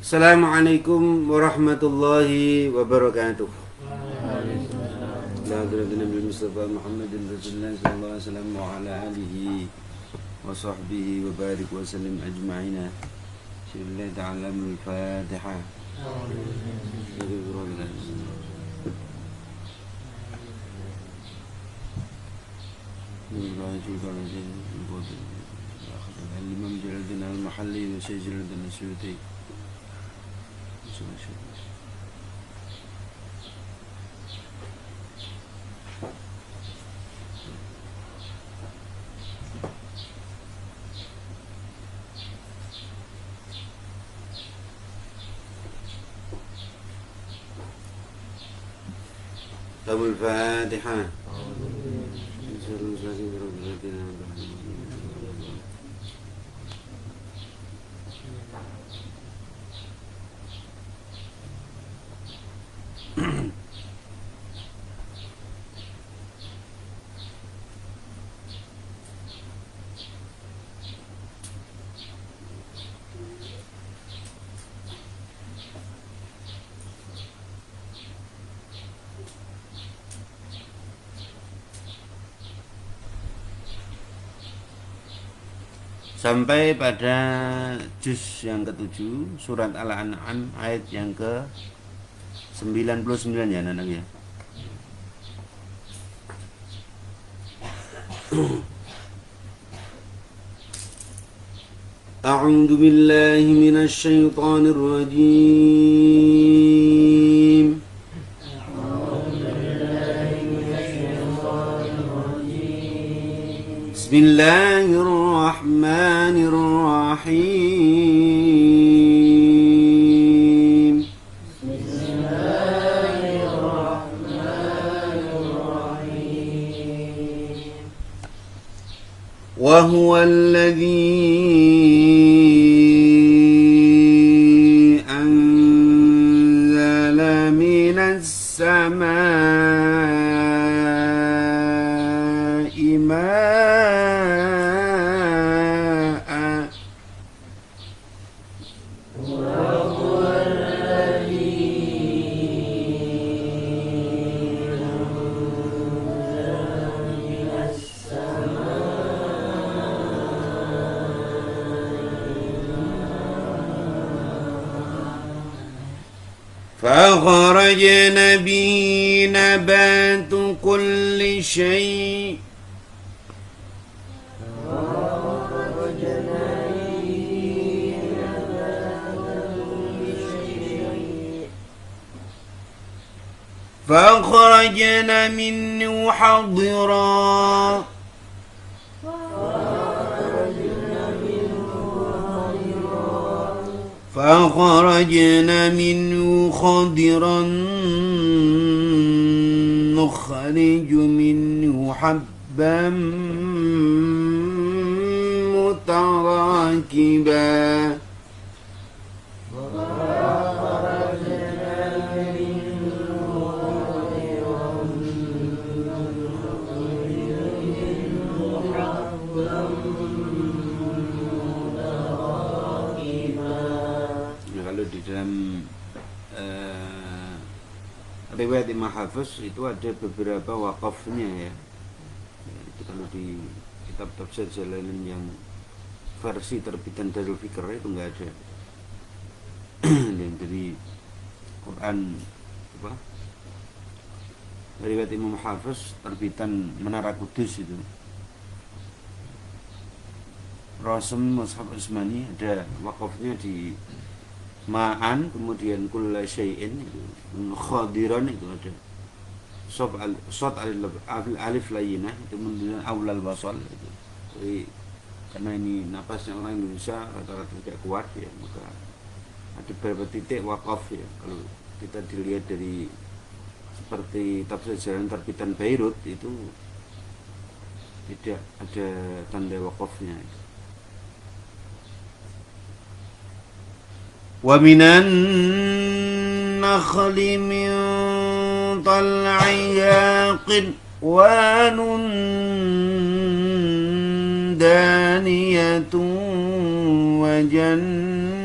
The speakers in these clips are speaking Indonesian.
Assalamualaikum warahmatullahi wabarakatuh. La Nabi Mustafa Muhammadin Rasulullah sallallahu alaihi wasallam wa ala alihi wa sahbihi wa barik wa sallim ajma'ina. Bismillah ta'ala al-Fatiha. Imam Jalaluddin al-Mahalli wa Syekh Jalaluddin al-Suyuti. Tabul Fatihah. Sampai pada juz yang ke-7 surat Al-An'am ayat yang ke-99 ya anak ya. A'udzu billahi minasy syaithanir rajim. Bismillahirrahmanirrahim. Wa huwa alladhi anzala minas samaa'i ma'an فأخرجنا به نبات كل شيء فأخرجنا منه حضرا فأخرجنا منه خضرا نخرج منه حبا متراكبا di dalam riwayat Imam Hafiz itu ada beberapa wakafnya ya. Itu kalau di kitab tafsir Jalalain yang versi terbitan Darul Fikr itu enggak ada. Dan dari Quran apa? Riwayat Imam Hafiz terbitan Menara Kudus itu. Rasm Mushaf Usmani ada wakafnya di ma'an, kemudian kulla syai'in itu khadiran itu ada sod alif layyinah itu kemudian aulal basal itu. Jadi karena ini napasnya orang Indonesia rata-rata tidak kuat ya, maka ada beberapa titik wakaf ya. Kalau kita dilihat dari seperti tafsir jalan terbitan Beirut itu tidak ada tanda wakafnya. ومن النخل من طلعها قنوان دانية وجنات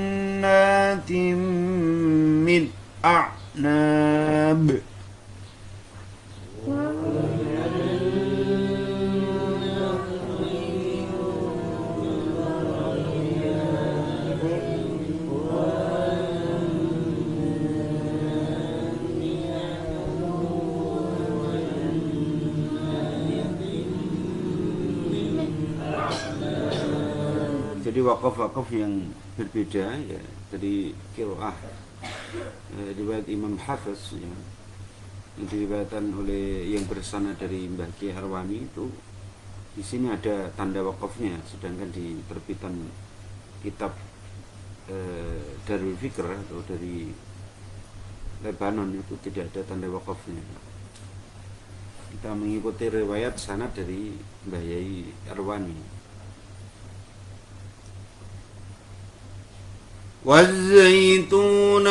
a'nab. Jadi wakaf-wakaf yang berbeda ya dari qiraah riwayat Imam Hafiz ya, yang diriwayatkan oleh yang bersanad dari Mbah Ki Arwani itu di sini ada tanda wakafnya, sedangkan di terbitan kitab Darul Fikr atau dari Lebanon itu tidak ada tanda wakafnya. Kita mengikuti riwayat sanad dari Mbah Yai Arwani. والزيتون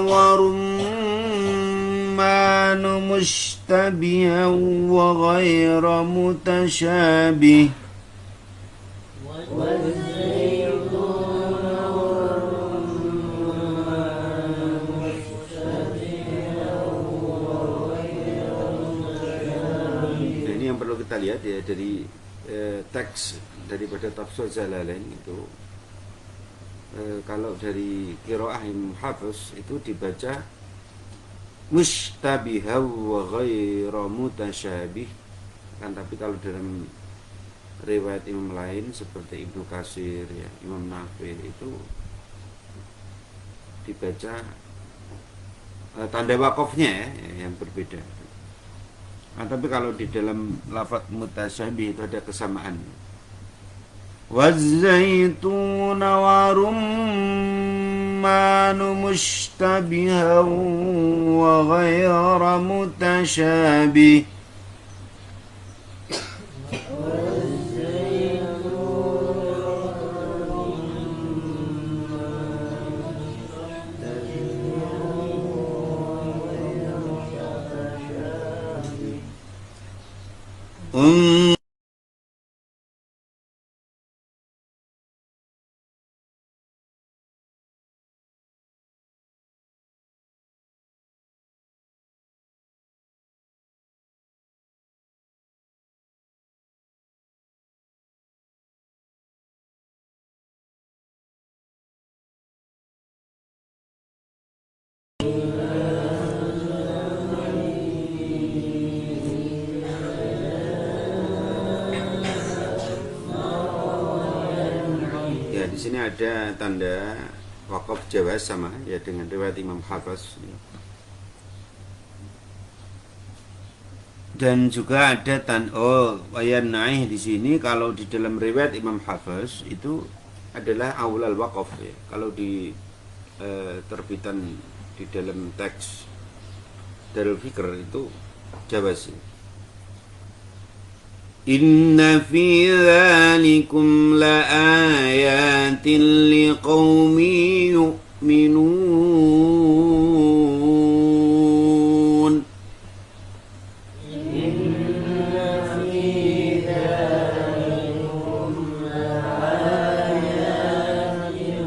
ورمان مشتبها وغير متشابه ini yang perlu kita lihat ya dari teks daripada tafsir Jalalain itu kalau dari qiraah Imam Hafiz itu dibaca mushtabiha wa ghairu mutasyabih kan, tapi kalau dalam riwayat imam lain seperti Ibnu Katsir ya, Imam Nafi itu dibaca tanda wakafnya ya, yang berbeda. Nah, tapi kalau di dalam lafaz mutasyabih itu ada kesamaan. والزيتون ورمان مشتبها وغير متشابه di sini ada tanda wakaf jawaz sama ya dengan riwayat Imam Hafiz. Dan juga ada wayan naih di sini kalau di dalam riwayat Imam Hafiz itu adalah aulal wakaf ya. Kalau di terbitan di dalam teks Darul Fikr itu jawaz. Inna fi dzalikum laayatin liqaumin yu'minun. Inna fi dzalikum laayatin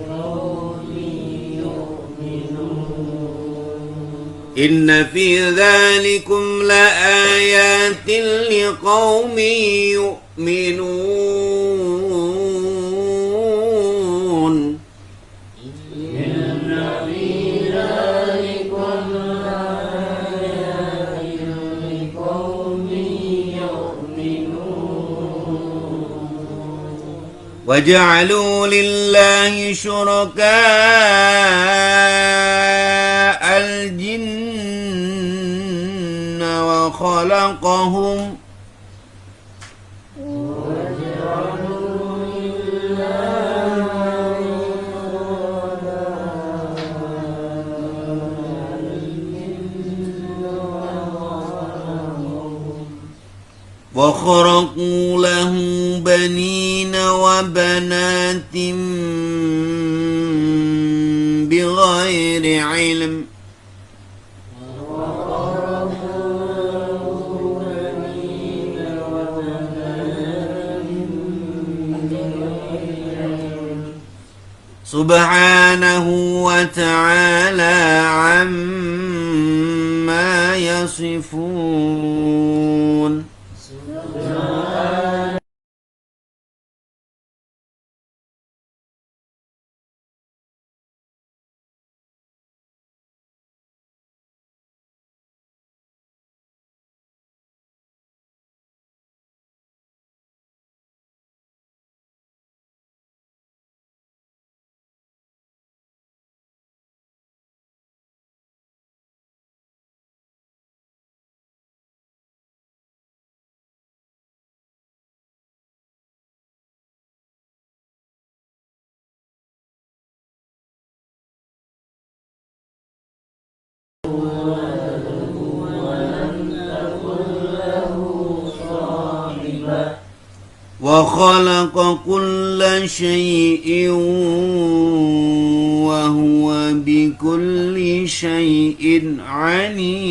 liqaumin yu'minun. Inna fi dzalikum laayatin liqaumin yu'minun. Inna fi dzalikum laayatin liqaumin yu'minun. Waja'alu lillahi syuraka'a al-jinna wa khalaqahum وخرقوا له بنين وبنات بغير علم سبحانه وتعالى عما يصفون. وخلق كل شيء وهو بكل شيء عليم.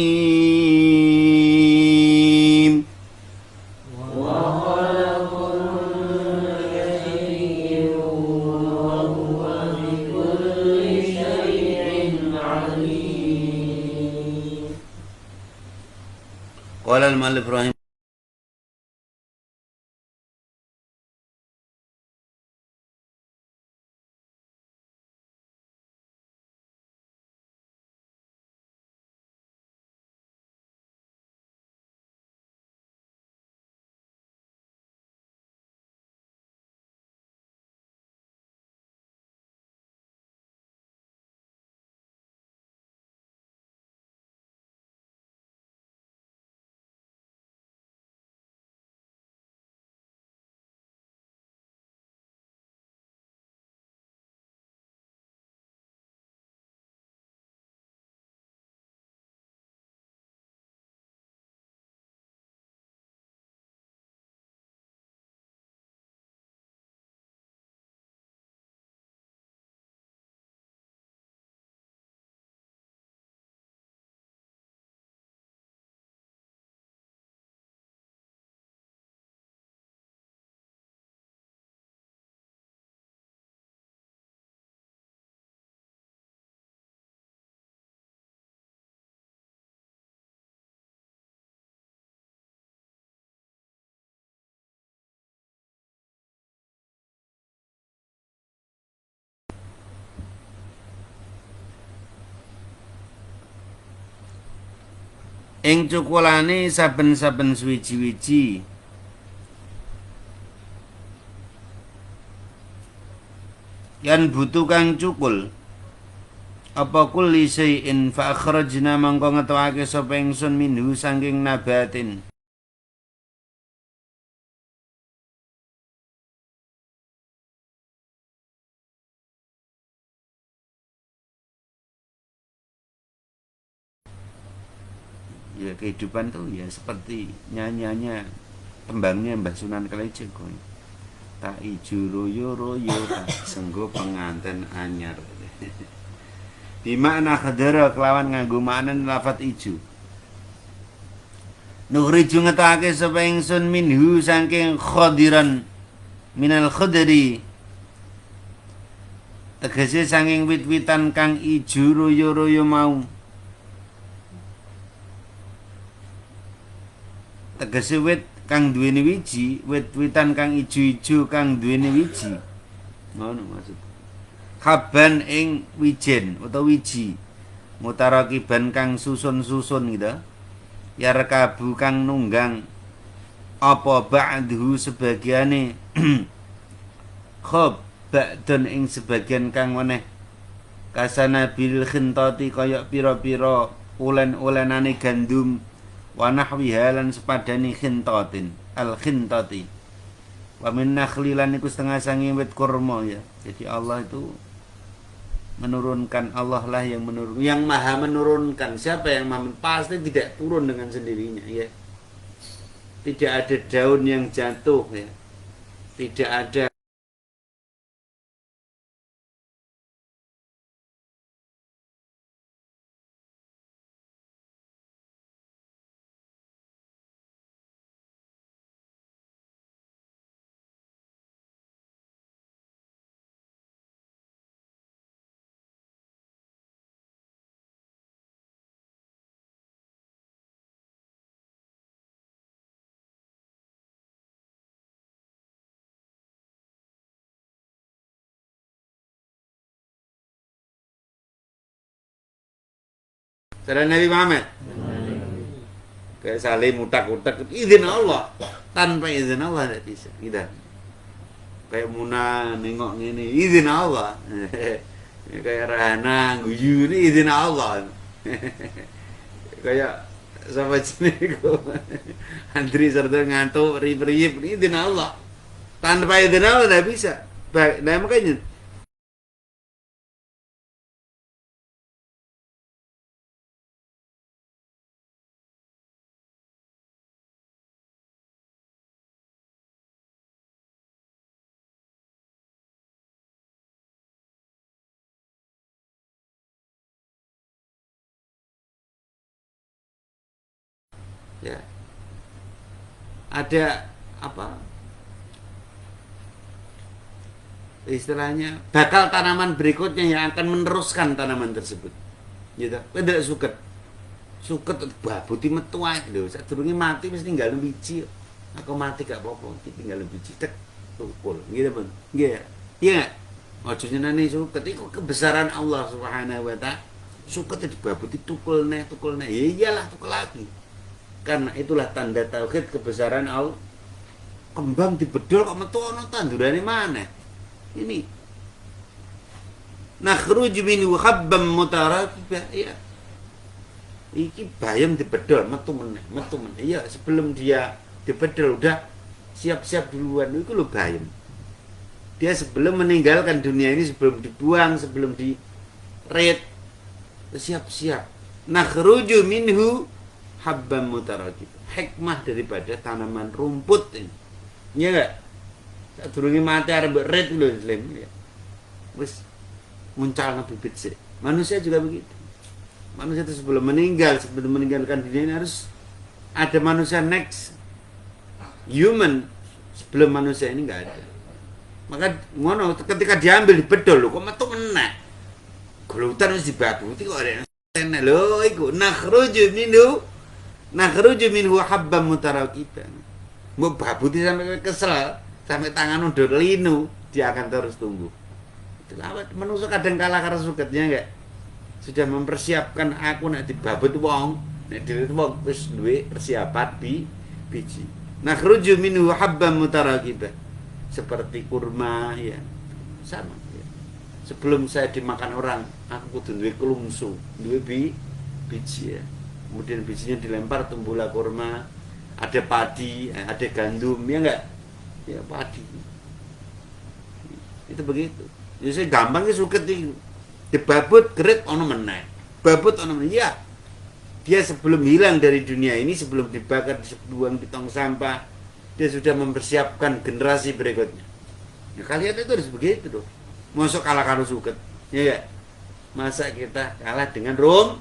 قال المؤلف رحمه ing cukulane saben-saben suwiji-wiji yan butuh kang cukul apa kulli syai'in fa akhrajna mangko ngetokake sapa ingsun minhu saking nabatin. Ya kehidupan tuh ya seperti nyanyiannya tembangnya Mbah Sunan Kalijaga. Tak ijo royo-royo tak senggo penganten anyar. Di makna khadara kelawan nganggo makna lafat ijo. Nukhriju ngetake sapa ingsun minhu saking khadiran minal khadri tegese saking wit-witan kang ijo royo-royo mau. Tegese wit kang duweni wiji, wit-witan kang ijo-ijo kang duweni wiji. Ngono maksud. Kaban ing wijen utawa wiji. Mutarakiban kang susun-susun gitu. Yarkabu kang nunggang apa ba'dhu sebagiane khob ba'dun ing sebagian kang meneh kasana bil khintati kaya pira-pira ulen-ulenane gandum wa nahwiha lan sepadane khintatin al khintati wa min nakhli lan iku setengah sangi wit kurma ya. Jadi Allah itu menurunkan, Allah lah yang menurunkan, yang maha menurunkan. Siapa yang maha? Pasti tidak turun dengan sendirinya ya. Tidak ada daun yang jatuh ya. Tidak ada Saudara Nabi Muhammad. Kayak saling mutak-mutak izin Allah. Tanpa izin Allah tidak bisa. Gitu. Kayak Muna nengok ini izin Allah. Kayak Rahana guyu ini izin Allah. Kayak sama jenis antri serta ngantuk rip-rip ini izin Allah. Tanpa izin Allah tidak bisa. Nah makanya ya ada apa istilahnya bakal tanaman berikutnya yang akan meneruskan tanaman tersebut gitu tidak suket babuti metu ae lho sadurunge mati mesti tinggal biji aku mati gak apa-apa tinggal biji tek tukul gitu Bang nggih iya ojo nyenani suket iku kebesaran Allah Subhanahu wa taala suket dibabuti tukul neh ya iyalah tukul lagi karena itulah tanda tauhid kebesaran Allah. Kembang dibedol kok metu ana tandurane maneh. Ini. Nakhruju minhu habban mutarakiba. Ya. Iki bayam dibedol metu meneh. Iya, sebelum dia dibedol udah siap-siap duluan itu lho bayam. Dia sebelum meninggalkan dunia ini, sebelum dibuang, sebelum di red siap-siap. Nakhruju minhu habban mutarakib. Hikmah daripada tanaman rumput ini. Iya enggak? Sadurunge mati arep red lho Islam ya. Wis muncalna bibit sih. Manusia juga begitu. Manusia itu sebelum meninggalkan dunia ini harus ada manusia next human sebelum manusia ini enggak ada. Maka ngono ketika diambil dibedol lho kok metu meneh. Gulutan wis dibabuti kok ada enak lho iku nakhruju minhu habban mutarakiban. Mbok babuti sampai kesel, sampai tangan udah linu, dia akan terus tumbuh. Itulah manusia kadang kalah karo suketnya enggak. Sudah mempersiapkan aku nek dibabut wong, nek dhewe wong wis duwe persiapan biji. Nakhruju minhu habban mutarakiban. Seperti kurma ya. Sama ya. Sebelum saya dimakan orang, aku kudu duwe kelungsu, duwe biji ya. Kemudian bijinya dilempar tumbuhlah kurma, ada padi, ada gandum, ya enggak? Ya padi. Itu begitu. Jadi saya gampangnya suket itu. Dibabut gerit ono meneh. Babut ono meneh. Ya. Dia sebelum hilang dari dunia ini, sebelum dibakar, dibuang di tong sampah, dia sudah mempersiapkan generasi berikutnya. Ya kalian itu harus begitu dong. Masuk kalah kalau suket. Ya enggak? Masa kita kalah dengan Rom?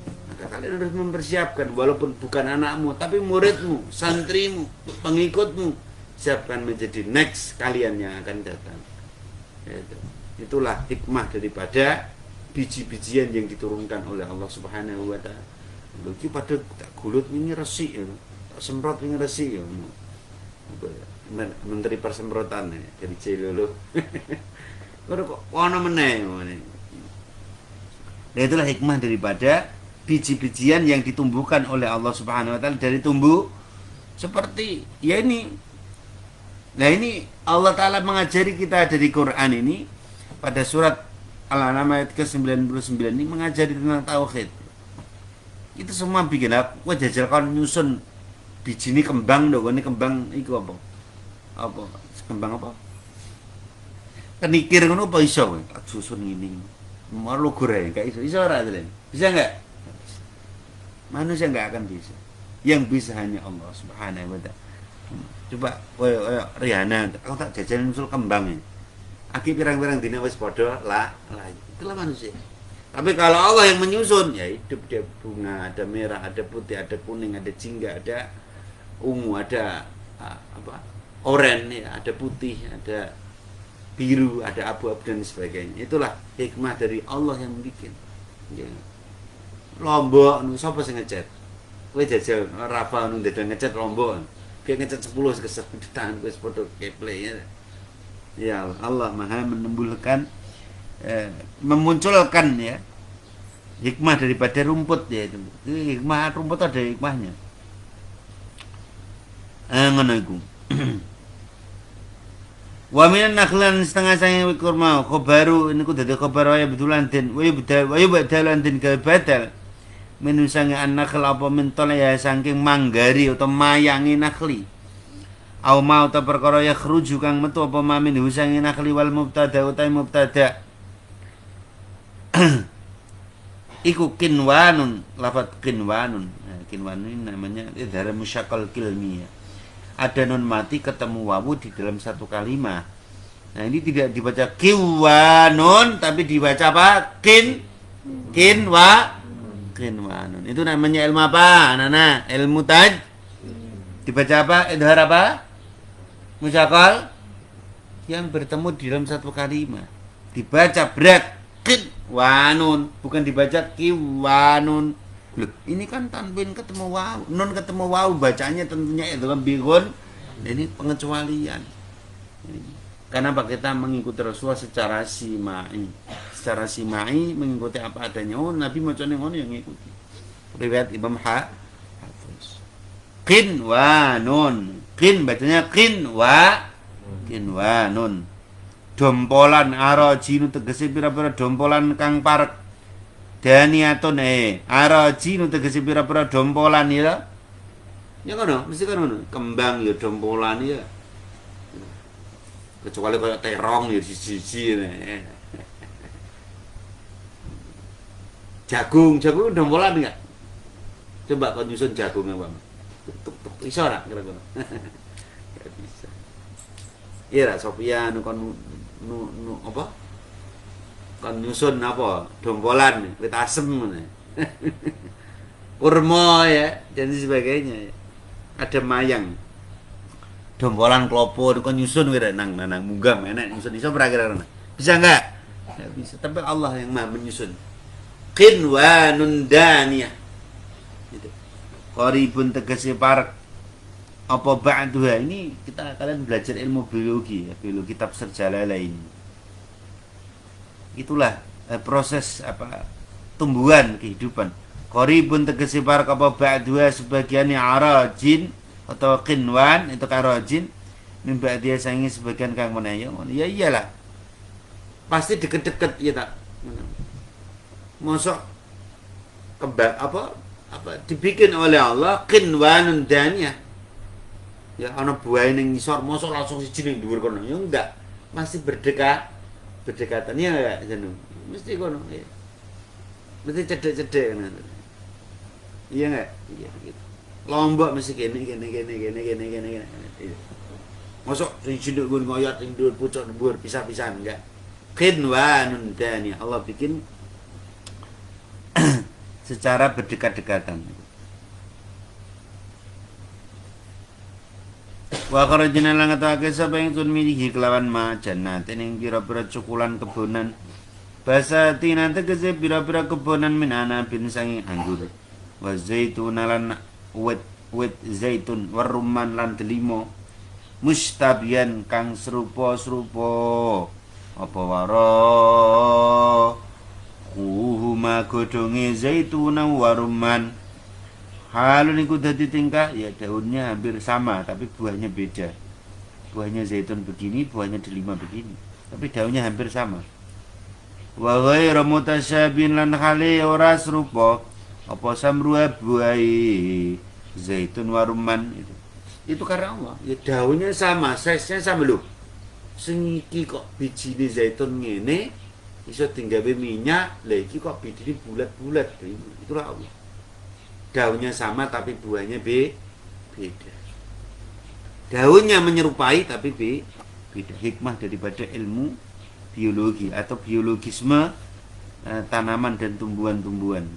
Maka kalian harus mempersiapkan walaupun bukan anakmu tapi muridmu, santrimu, pengikutmu siapkan menjadi next kalian yang akan datang. Itulah hikmah daripada biji-bijian yang diturunkan oleh Allah Subhanahu wa taala. Lagi pada tak gulut ini resik ya. Tak semprot ini resik ya. Menteri persemprotan ya dari Cilolo. Kok ana meneh ngene. Dan itulah hikmah daripada biji-bijian yang ditumbuhkan oleh Allah Subhanahu wa taala dari tumbuh seperti ya ini. Nah ini Allah taala mengajari kita dari Quran ini pada surat Al-An'am ayat ke-99 ini mengajari tentang tauhid. Itu semua bikin aku jajal kon nyusun biji ini kembang lho, ini kembang iku apa? Apa? Kembang apa? Kenikir ngono apa iso kowe? Tak susun ngene. Mau lu goreng gak iso. Iso ora, bisa enggak? Manusia nggak akan bisa. Yang bisa hanya Allah Subhanahu wa taala. Coba Rihanna, aku tak jajan usul kembang ya. Aki pirang-pirang dina wis padha lah. Itulah manusia. Tapi kalau Allah yang menyusun, ya hidup dia bunga, ada merah, ada putih, ada kuning, ada jingga, ada ungu, ada oranye, ada putih, ada biru, ada abu-abu dan sebagainya. Itulah hikmah dari Allah yang bikin. Ya. Lombok nu sapa sing ngecat? Kowe jajal Rafa nu ndedeng ngecat Lombok. Kayak ngecat 10 kesel di tangan kowe padha keple ya. Ya Allah Maha menumbuhkan memunculkan ya Hikmah daripada rumput ya itu. Hikmah rumput ada hikmahnya. Ngono iku. Wa minan nakhlan setengah sange kurma khobaru niku dadi khobar ya betulan den wa badalan den gawe badal minu sange an-nakhl apa mentol ya saking manggari utawa mayangi nakhli au mau ta perkara ya khruju kang metu apa mamin husange nakhli wal mubtada utawi mubtada iku kinwanun lafat kinwanun. Nah, kinwanun ini namanya idhar musyaqqal kilmiyah. Ada nun mati ketemu wawu di dalam satu kalimat. Nah, ini tidak dibaca kiwanun tapi dibaca apa? Kinwanun. Itu namanya ilmu apa? Nana, ilmu taj. Dibaca apa? Idhar apa? Musyaqqal yang bertemu di dalam satu kalimat. Dibaca berat kinwanun, bukan dibaca kiwanun. Loh, ini kan tanwin ketemu waw, nun ketemu waw, bacanya tentunya itu kan bigun. Ini pengecualian. Karena kita mengikuti Rasulullah secara simai. Secara simai mengikuti apa adanya. Oh, Nabi macamnya ngono yang ngikuti. Riwayat Imam Hafiz. Kinwanun. Kin bacanya kinwanun. Dompolan arajinu tegese pira-pira dompolan kang parek. Daniatun arajinu tegese pira-pira dompolan ya. Ya kono, mesti kono. Kembang ya dompolan ya. Kecuali kayak terong ya siji-siji Jagung dompolan enggak? Coba kau nyusun jagung apa? Tuk iso ora kira-kira. Enggak bisa. Iya, Sofia kon apa? Kon nyusun apa? Dompolan, wit asem kurma ya dan sebagainya. Ada mayang. Dompolan klopo kon nyusun kira nang munggah enak nyusun iso ora kira-kira. Bisa enggak? Enggak bisa. Tapi Allah yang Maha menyusun. Qinwanun daniyah. Gitu. Qaribun tegese parek. Apa ba'duha ini kalian belajar ilmu biologi ya, biologi tafsir Jalalain. Itulah proses apa tumbuhan kehidupan. Qaribun tegese parek apa ba'duha sebagiannya arajin atau qinwan itu karajin mimba dia sangi sebagian kang menayo. Ya iyalah. Pasti deket-deket ya tak. Mosok kembang apa dibikin oleh Allah qinwanun daniyah. Ya ana buahe ning ngisor mosok langsung siji ning dhuwur kono. Ya enggak. Masih berdekatan ya enggak jeneng. Mesti kono ya. Mesti cedek-cedek ngono. Iya enggak? Iya gitu. Lombok mesti kene. Mosok siji nduk nggon ngoyot ning dhuwur pucuk dhuwur pisah-pisahan enggak. Qinwanun daniyah. Allah bikin secara berdekat-dekatan. Wa kharajna lan ngatake sapa ingsun milihi kelawan ma jannatin ing pira-pira cukulan kebonan. Basa tinan tegese pira-pira kebonan min anabin sangi anggur. Wa zaitun lan wit zaitun waruman lan delimo. Mustabian kang serupa-serupa. Apa waro kuhuma godhonge zaitun waruman. Halun iku dadi tingkah ya daunnya hampir sama tapi buahnya beda. Buahnya zaitun begini, buahnya delima begini, tapi daunnya hampir sama. Wa ghairu mutasyabihin lan khali ora serupa apa samruha buahi zaitun waruman itu. Itu karena Allah. Ya daunnya sama, size-nya sama lho. Sing iki kok bijine zaitun ngene iso tinggawe minyak, lha iki kok bijine bulat-bulat. Itulah Allah. Daunnya sama tapi buahnya beda. Daunnya menyerupai tapi beda. Hikmah daripada ilmu biologi atau biologisme tanaman dan tumbuhan-tumbuhan.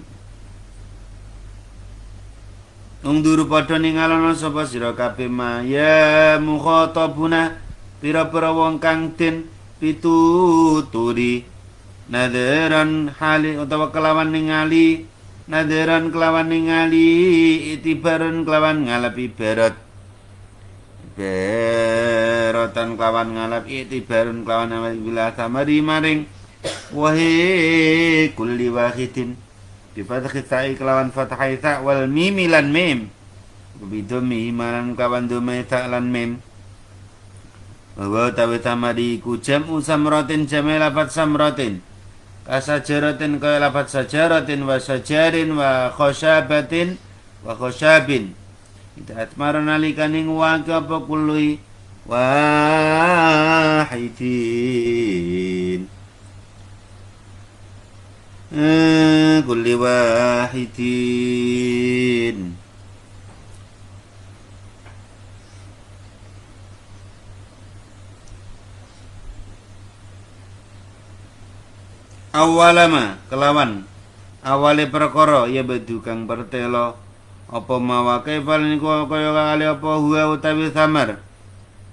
Ungduru padha ningalono sapa sira kabeh ma ya mukhatabuna pira-pira wong kang den pituturi nadheran hali utawa kelawan ningali nadheran kelawan ningali itibaran kelawan ngalap ibarat berotan kelawan ngalap itibaran kelawan amal bila samari maring wahi kulli wahidin bi fathi ta'i kelawan fathai ta wal mim lan mim bi dhammi malan kawan dhamma ta lan mim wa tawi tamadi ku jam'u samratin jam'e lafat samratin kasajaratin kaya lafat sajaratin wa sajarin wa khosyabatin wa khosyabin ida atmara nalikane nguwake apa kului wahidin kulli wahidin awalama kelawan awale perkara ya bedu kang pertelo apa mawa kaifal niku kaya kali apa huwa utawi samar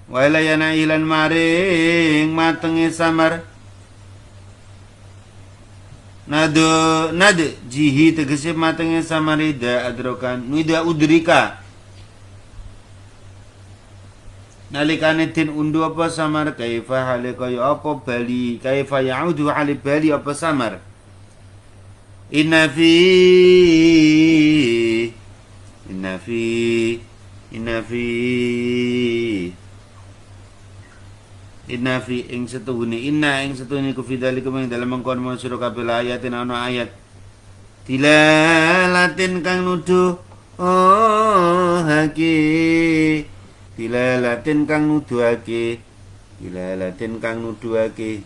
wa ilayana ilan maring matenge samar nad jihi tegese matenge samarida adrokan nuida udrika nalikane den undu apa samar kaifa hale kaya apa bali kaifa yaudu hale bali apa samar inna fi ing setuhune ku fidalikum ing dalem mengkon sira kabeh ayatin ana ayat dilalatin kang nuduh haki dilalatin kang nuduhake dilalatin kang nuduhake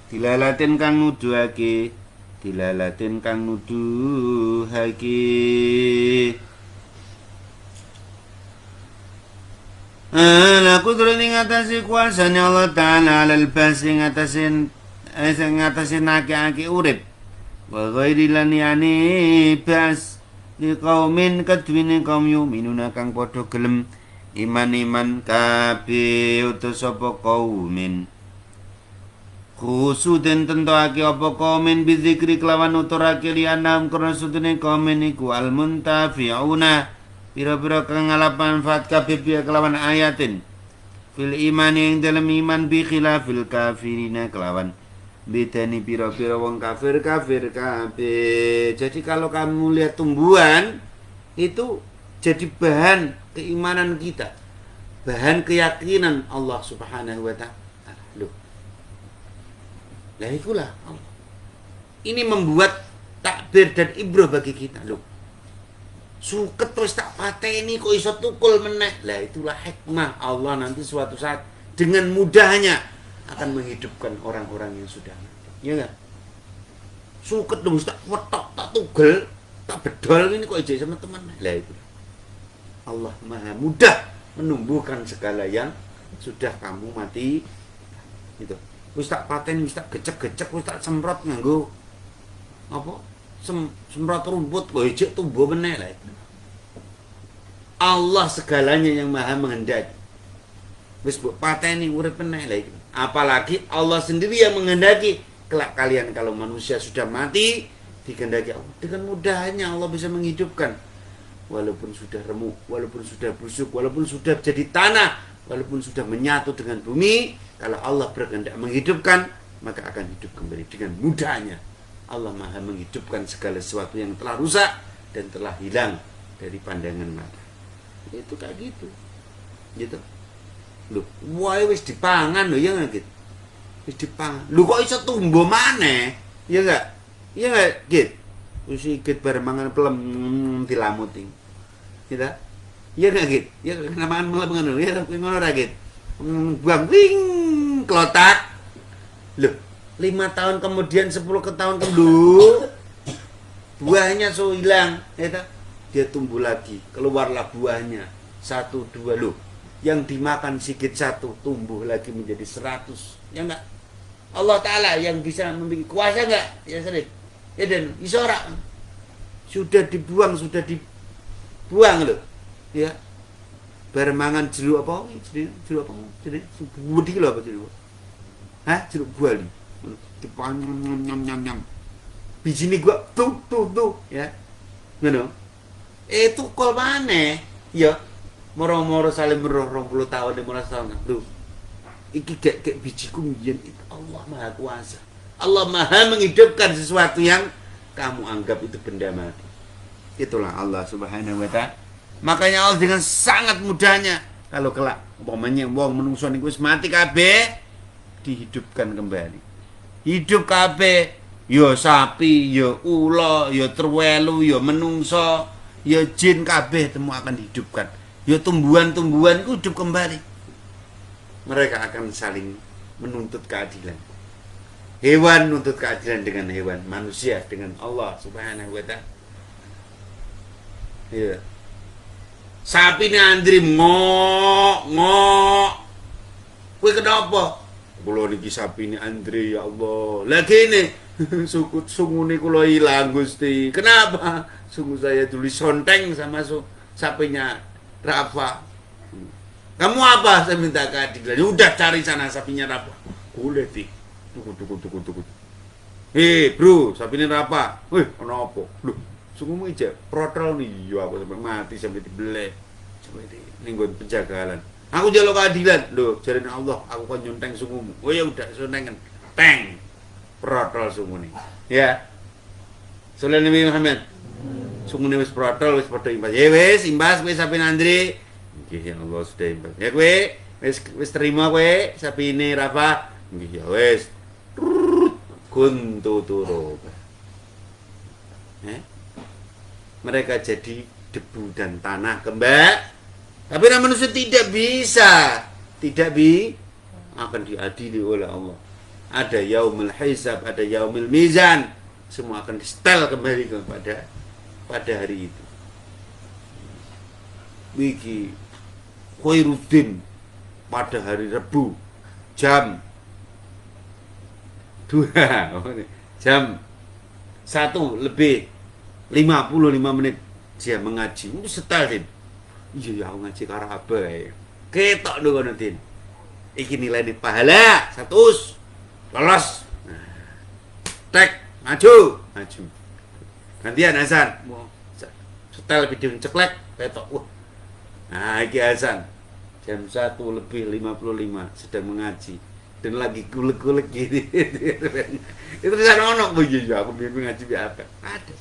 dilalatin kang nuduhake dilalatin kang nuduhake ala kudroni ngatasi kuasane Allah Ta'ala alal basi ngatasin aki-aki urip wa ghairi lan yani bas li qaumin kadwine kaum yuminuna kang padha gelem iman kabeh utus sapa kaumin khusuden tentoake apa kaumin bizikri kelawan uturake lianam karena sudene kaumin iku al muntafiuna pira-pira kang ngalapan manfaat kabeh kelawan ayatin fil iman yang dalam iman bi khilafil kafirina kelawan bedani pira-pira wong kafir kabeh. Jadi kalau kamu lihat tumbuhan itu jadi bahan keimanan kita, bahan keyakinan Allah Subhanahu wa taala. Loh. Lah itulah Allah. Ini membuat takbir dan ibrah bagi kita, loh. Suket wis tak pateni kok iso tukul meneh. Lah itulah hikmah Allah nanti suatu saat dengan mudahnya akan menghidupkan orang-orang yang sudah mati. Ya enggak? Suket dong tak wetok, tak tugel, tak bedol ini kok ijek sama teman. Lah itu. Allah Maha mudah menumbuhkan segala yang sudah kamu mati. Itu. Wis tak pateni, wis tak gecek-gecek, wis tak semprot nganggo apa? Semprot rumput kok ijek tumbuh meneh lah. Allah segalanya yang maha menghendaki. Wis mbok pateni urip meneh lah iki. Apalagi Allah sendiri yang menghendaki. Kelak kalian kalau manusia sudah mati dikehendaki Allah, dengan mudahnya Allah bisa menghidupkan. Walaupun sudah remuk, walaupun sudah busuk, walaupun sudah jadi tanah, walaupun sudah menyatu dengan bumi, kalau Allah berkehendak menghidupkan, maka akan hidup kembali dengan mudahnya. Allah maha menghidupkan segala sesuatu yang telah rusak dan telah hilang dari pandangan mata. Itu kayak gitu. Gitu. Loh, wae wis dipangan lho ya gitu. Wis dipangan. Lho kok iso tumbuh maneh? Ya enggak? Ya enggak, Git? Wis ikut bareng mangan pelem dilamuti. Gitu. Ya enggak, Git? Ya kena mangan pelem ngono ya ngono ra, Git? Buang wing klotak. Loh, 5 tahun kemudian 10 tahun kemudian buahnya so hilang, ya tak? Dia tumbuh lagi, keluarlah buahnya 1, 2 loh. Yang dimakan sikit 1 tumbuh lagi menjadi 100, ya enggak? Allah Ta'ala yang bisa memiliki kuasa enggak? Ya sering. Ya dan isorak sudah dibuang loh, ya. Bermangan jeruk apa? Jeruk apa? Jeruk budi lho apa jeruk? Hah? Jeruk buali. Nyam. Biji ini gua tuh ya. Ngono. Tukul maneh ya. Moro-moro saling meroh 20 tahun 15 tahun. Lho. Iki gek bijiku mbiyen Allah Maha Kuasa. Allah maha menghidupkan sesuatu yang kamu anggap itu benda mati. Itulah Allah subhanahu wa ta'ala. Makanya Allah dengan sangat mudahnya, kalau kelak umpamanya wong menungso niku wis mati kabeh, dihidupkan kembali. Hidup kabeh, ya sapi, ya ula, ya terwelu, ya menungso, ya jin kabeh temu akan dihidupkan. Ya tumbuhan-tumbuhan itu hidup kembali. Mereka akan saling menuntut keadilan. Hewan nuntut keadilan dengan hewan, manusia dengan Allah subhanahu wa ta'ala. Ya. Sapi ini andri ngok. Kowe kenapa? Kula niki sapi ini andri ya Allah. Lagi ini sungune kula ilang Gusti. Kenapa? Sungguh saya dulu sonteng sama sapinya Rafa. Kamu apa? Saya minta keadilan. Ya udah cari sana sapinya Rafa. Boleh ti. Tunggu. Bro, sapinya Rafa. Wih, kenapa? Loh, sungguhmu aja protol nih, yo aku sampai mati sampai dibeleh, sampai di ninggon penjagalan. Aku jaluk keadilan, loh, jarin Allah, aku kan nyonteng sungguhmu. Oh ya udah, sontengan, teng, protol sungguh nih, ya. Soalnya Nabi Muhammad, sungguh nih wis protol, wis podo imbas. Ya wis, imbas, wis sapi Andri. Nggih ya Allah sudah imbas. Ya kowe, wis terima kowe sapi ini Rafa. Nggih ya wis. Kuntu turub. Mereka jadi debu dan tanah kembali. Tapi manusia tidak bisa, akan diadili oleh Allah. Ada yaumul hisab, ada yaumul mizan, semua akan distel kembali pada hari itu. Wiki Khairuddin pada hari Rabu jam 2 jam 1 lebih 55 menit dia mengaji. Itu setel, Din. Iya, aku ngaji karo apa ya. Ketok lho kono, Din. Iki nilai di pahala 100. Lolos. Nah. Tek, maju. Gantian azan. Setel video ceklek, ketok. Wah. Nah, iki azan. Jam 1 lebih 55 sedang mengaji. Dan lagi kulek-kulek gini. Itu di sana ono, oh iya, aku bimbing ngaji apa? Ada.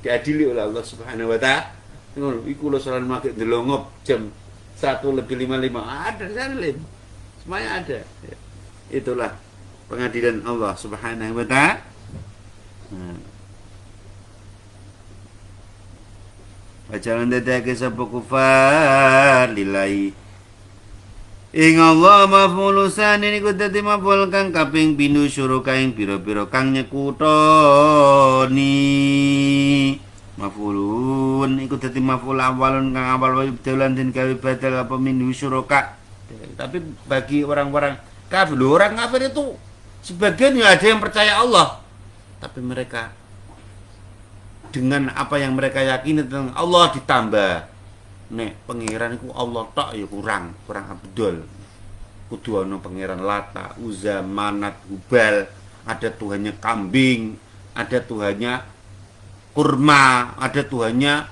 Diadili oleh Allah Subhanahu wa ta'ala. Ngono, iku lho saran make ndelongop jam 1 lebih 55. Ada salim. Semuanya ada. Ya. Itulah pengadilan Allah Subhanahu wa ta'ala. Ajaran dadake sapa kufar lillahi. Ing Allah mafulusan niku dadi maful kang kaping pindho syuruka ing pira-pira kang nyekutoni. Mafulun iku dadi maful awalun kang awal wa ibdalan den gawe badal apa minhu syuruka. Tapi bagi orang-orang kafir, orang kafir itu sebagian ya ada yang percaya Allah, tapi mereka dengan apa yang mereka yakini tentang Allah ditambah. Nek pangeran iku Allah tok ya kurang abdul. Kudu ana pangeran Lata, Uzza, Manat, Hubal, ada tuhannya kambing, ada tuhannya kurma, ada tuhannya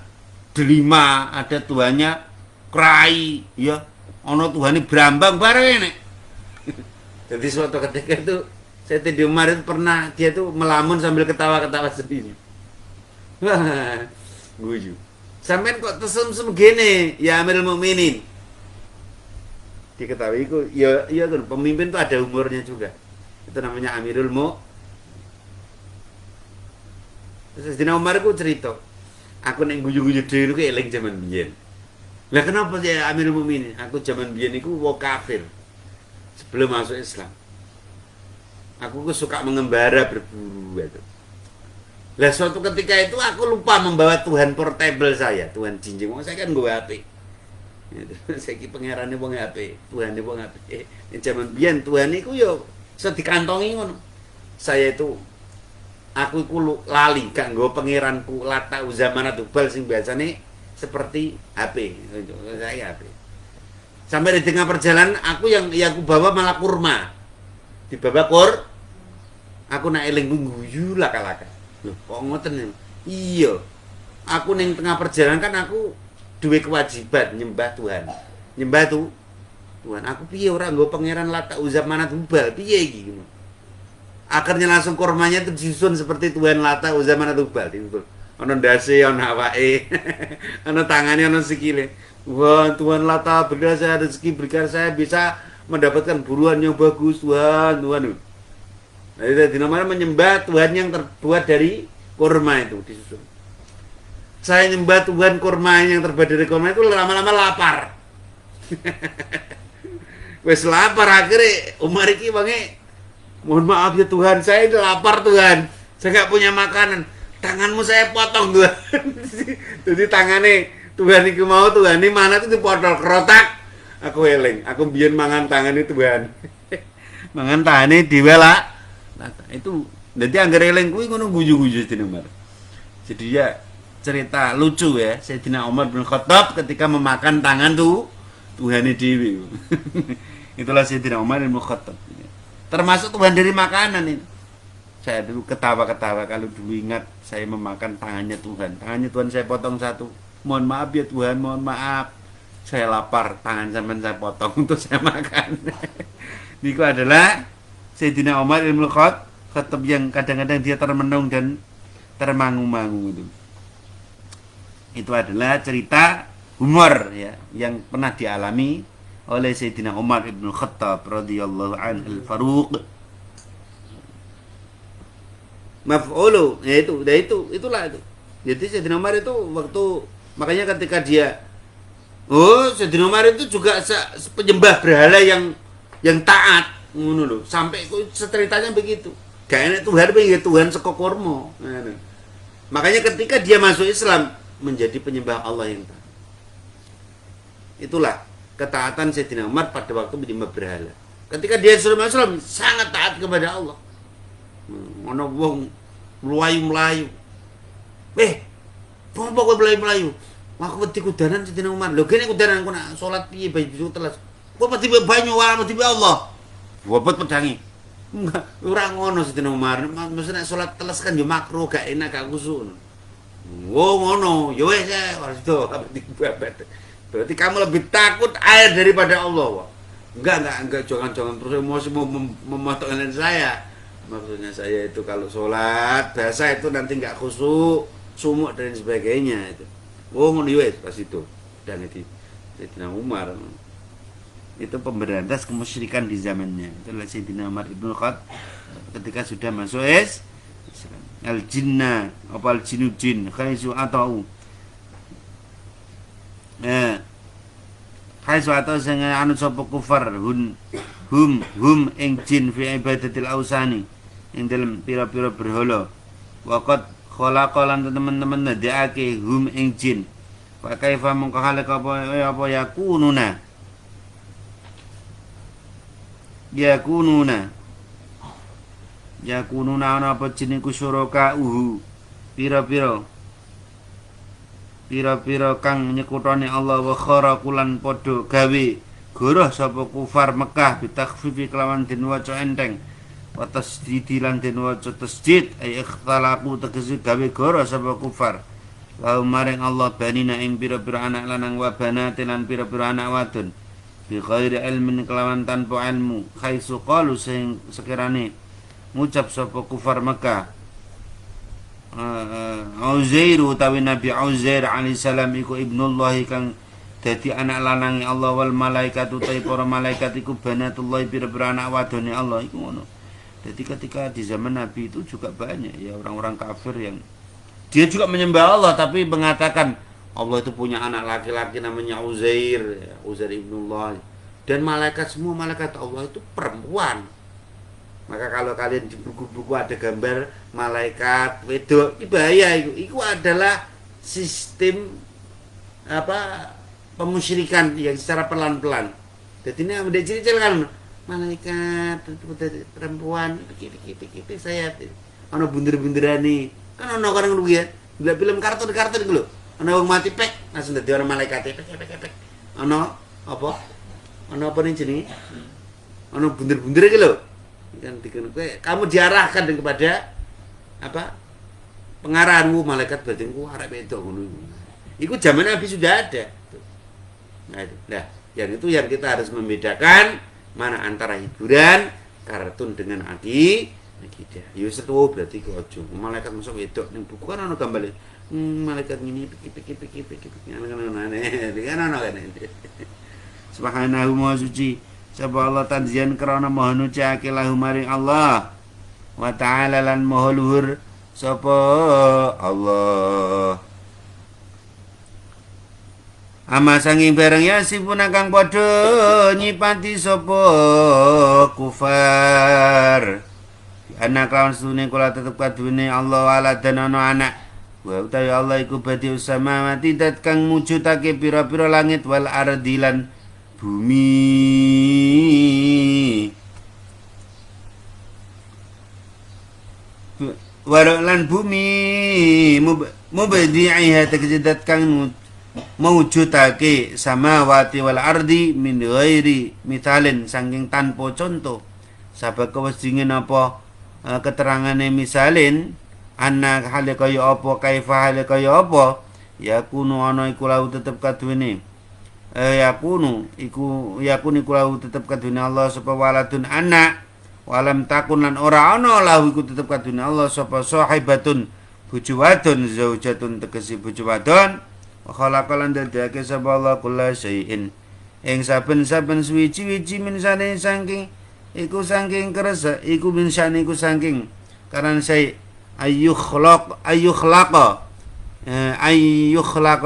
delima, ada tuhannya krai, ya. Ana tuhane Brambang bareng nek. Jadi suatu ketika itu saya di Umar itu pernah dia tuh melamun sambil ketawa-ketawa sendiri. Wah, guyu. Sampean kok tesem-sem gini, ya Amirul Mukminin. Diketahui itu, ya kan pemimpin itu ada umurnya juga. Itu namanya Amirul Mukminin. Terus Dina Umar itu cerita, aku nek guyu-guyu dhewe ku eling jaman biyen. Lah kenapa ya Amirul Mukminin? Aku jaman biyen iku wong kafir. Sebelum masuk Islam. Aku suka mengembara berburu gitu. Lah suatu ketika itu aku lupa membawa Tuhan portable saya, Tuhan jinjing. Saya kan gue HP. Saya ki pangerane wong HP, Tuhan wong HP. Zaman biyen Tuhan iku yo iso dikantongi ngono. Saya itu aku iku lali gak nggo pangeranku Lata Uzza Manat Hubal sing biasane seperti HP. Saya HP. Sampai di tengah perjalanan aku yang aku bawa malah kurma. Dibawa aku nak eling guyu laka-laka. Loh, kok ngoten? Iya. Aku ning tengah perjalanan kan aku duwe kewajiban nyembah Tuhan. Nyembah Tuhan. Aku piye ora nggo pangeran Lata Uzza Manat Hubal? Piye iki ngono? Akhirnya langsung kurmanya itu disusun seperti Tuhan Lata, Uzza, Manat, Hubal. Ono ndase, ono awake, ono tangane, ono sikile. Wah, Tuhan Lata, berikan saya rezeki, berikan saya bisa mendapatkan buruan yang bagus, Tuhan, Tuhan. Jadi namanya menyembah Tuhan yang terbuat dari kurma itu disusun. Saya nyembah Tuhan kurma yang terbuat dari kurma itu lama-lama lapar. Wes lapar akhirnya Umar iki wangi, mohon maaf ya Tuhan, saya ini lapar Tuhan, saya nggak punya makanan, tanganmu saya potong Tuhan. Jadi tangannya Tuhan itu mau, Tuhan ini mana itu dipotong kerotak, aku eling, aku biyen mangan tangan itu Tuhan. Mangan tangannya diwela, itu jadi anggar eling kuwi ngono guyu-guyu Sayyidina Umar. Jadi ya cerita lucu ya, Sayyidina Umar bin Khattab ketika memakan tangan tuh Tuhan dewi. Itulah Sayyidina Umar bin Khattab. Termasuk Tuhan dari makanan ini. Saya dulu ketawa-ketawa kalau dulu ingat saya memakan tangannya Tuhan. Tangannya Tuhan saya potong satu. Mohon maaf ya Tuhan, mohon maaf. Saya lapar, tangan sampean saya potong untuk saya makan. Itu adalah Sayyidina Umar bin Khattab yang kadang-kadang dia termenung dan termangu-mangu itu. Itu adalah cerita humor ya yang pernah dialami oleh Sayyidina Umar ibn Khattab radhiyallahu anhu al-Faruq. Maf'ulu itulah itu. Jadi Sayyidina Umar itu waktu makanya ketika dia Sayyidina Umar itu juga penyembah berhala yang taat ngono lho. Sampai ceritanya begitu. Gak enak Tuhan pengen Tuhan saka kurma. Makanya ketika dia masuk Islam menjadi penyembah Allah yang taat. Itulah ketaatan Sayyidina Umar pada waktu menyembah berhala. Ketika dia sudah masuk Islam sangat taat kepada Allah. Ono wong melayu-melayu. Apa kok melayu-melayu? Aku wedi kudanan Sayyidina Umar. Lho kene kudanan aku nak salat piye baju telas. Kok pati banyu wae mesti Allah. Bobot pedangi. Enggak, ora ngono Sayyidina Umar. Mesti nek salat telas kan yo makruh, gak enak, gak khusuk. Oh ngono, ya wes ya, waduh, berarti kamu lebih takut air daripada Allah. Enggak, jangan terus emosi mau memotongin saya. Maksudnya saya itu kalau sholat biasa itu nanti nggak khusyuk, sumuk dan sebagainya itu. Oh ngono wes pas itu. Dan itu Sayyidina Umar itu pemberantas kemusyrikan di zamannya. Itulah Sayyidina Umar ibn Khattab ketika sudah masuk al-jinna apa al-jinu jin khaisu atau khaisu atau sing anu sapa kufar hum ing jin fi ibadatil ausani ing dalam pira-pira berhala waqad khalaqalan teman-teman nadake hum ing jin wa kaifa mung khalaqa apa yakununa ana apa jeneng kusyuraka pira-pira kang nyekutane Allah wa kharaqulan padha gawe goroh sapa kufar Mekah bitakhfifi kelawan den waca enteng wa tasdidi lan den waca tasdid ay ikhtalaku tegese gawe goroh sapa kufar wa maring Allah banina ing pira-pira anak lanang wa banati lan pira-pira anak wadon bi ghairi ilmin kelawan tanpa ilmu khaisu qalu sing sekirane ngucap sapa kufar Mekah Uzair utawi Nabi Uzair alaihissalam iku ibnullah kang dadi anak lanange Allah wal malaikat utawi para malaikat iku banatullah pira-pira anak wadone Allah iku ngono. Jadi ketika di zaman Nabi itu juga banyak ya orang-orang kafir yang dia juga menyembah Allah tapi mengatakan Allah itu punya anak laki-laki namanya Uzair, Uzair ibnullah. Dan semua malaikat Allah itu perempuan. Maka kalau kalian di buku-buku ada gambar malaikat wedok, itu bahaya itu. Itu adalah sistem pemusyrikan yang secara pelan-pelan. Jadi ini udah ciri-ciri kan malaikat perempuan pikir saya ono bunder-bunderane. Kan ono orang dulu ya. Bila film kartun itu lho. Ono wong mati pek langsung dadi orang malaikat pek. Ono apa? Ono apa nih jenenge? Ono bunder-bunder iki lho. Kan kamu diarahkan kepada pengarahanmu malaikat batinku arek wedok ngono. Iku zaman Nabi sudah ada. Nah, yang itu yang kita harus membedakan mana antara hiburan kartun dengan arti Iki dia. Ya wis tuwa berarti kok aja. Malaikat masuk wedok ning buku kan ana gambare. Malaikat ngene piki ngono aneh. Kan ana kan. Subhanahu wa suci. Sapa Allah tanzian krana maha nucake lahu maring Allah. Wa ta'ala lan maha luhur sapa Allah. Ama sanging bareng ya sipun kang padha nyipati sapa kufar. Anak lawan sedune kula tetep kaduwene Allah wala dan ana anak. Wa utawi Allah iku badius samawati dat kang mujudake pira-pira langit wal ardi lan bumi. Lan bumi mubadi'iha tegese kang mewujudake samawati wal ardi min ghairi mithalin saking tanpa contoh. Sabab wis dingin apa keterangane misalin anak hale kaya apa kaifa hale kaya apa yakunu ana iku lahu tetep kaduwene yakunu iku lahu tetep kaduwene Allah sapa waladun anak walam takun lan ora ana lahu iku tetep kaduwene Allah sapa sahibatun bojo wadon zaujatun tegesi bojo wadon wa khalaqalan dadake sapa Allah kula syai'in ing saben-saben suwi-wiji min sane saking iku saking kersa iku min sane iku saking karan syai' ayyukhlaqa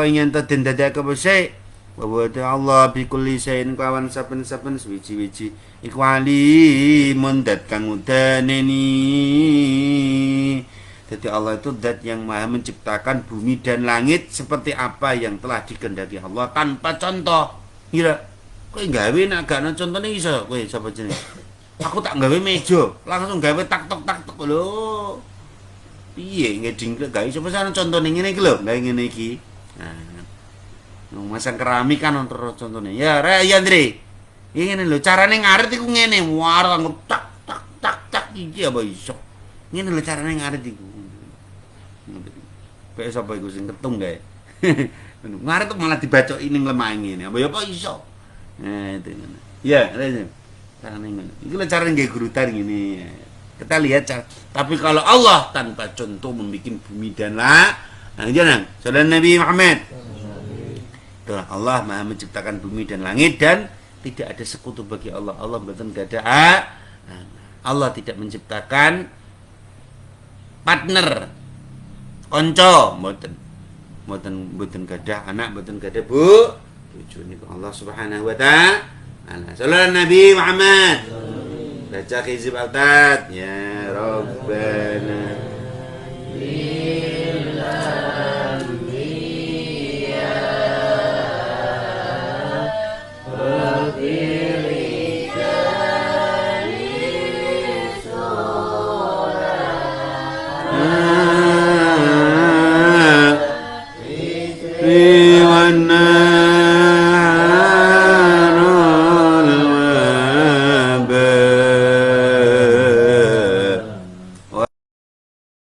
yen to den dadake apa syai' wa Allah bi kulli syai'in kawan saben-saben suwi-wiji iku alimun dat kang udaneni. Jadi Allah itu zat yang maha menciptakan bumi dan langit seperti apa yang telah dikehendaki Allah tanpa contoh. Kira, kowe gawe nak gak ana contone iso kowe sapa jenenge? Aku tak gawe meja, langsung gawe tak tok lho. Piye ngeding gawe sapa sana contone ngene iki lho, gawe ngene iki. Nah, masang keramik kan untuk contone. Ya, ya Andre. Ngene lho, carane ngarit iku ngene, war tak iki apa iso. Ngene lho carane ngarit iku. Kayak sapa iku sing ketung gae. Ngarit malah dibacoki ning lemah ngene. Apa ya apa iso. Nah, itu ngono. Ya, carane ngono. Iki lho carane nggih gurutan ngene. Kita lihat tapi kalau Allah tanpa contoh membikin bumi dan jangan. Saudara Nabi Muhammad. Itulah Allah Maha menciptakan bumi dan langit dan tidak ada sekutu bagi Allah. Allah mboten gada. Allah tidak menciptakan partner konco mboten gadah anak mboten gadah bojo niku Allah Subhanahu wa ta'ala. Sallallahu Nabi Muhammad. Baca hizib al-tat ya Rabbana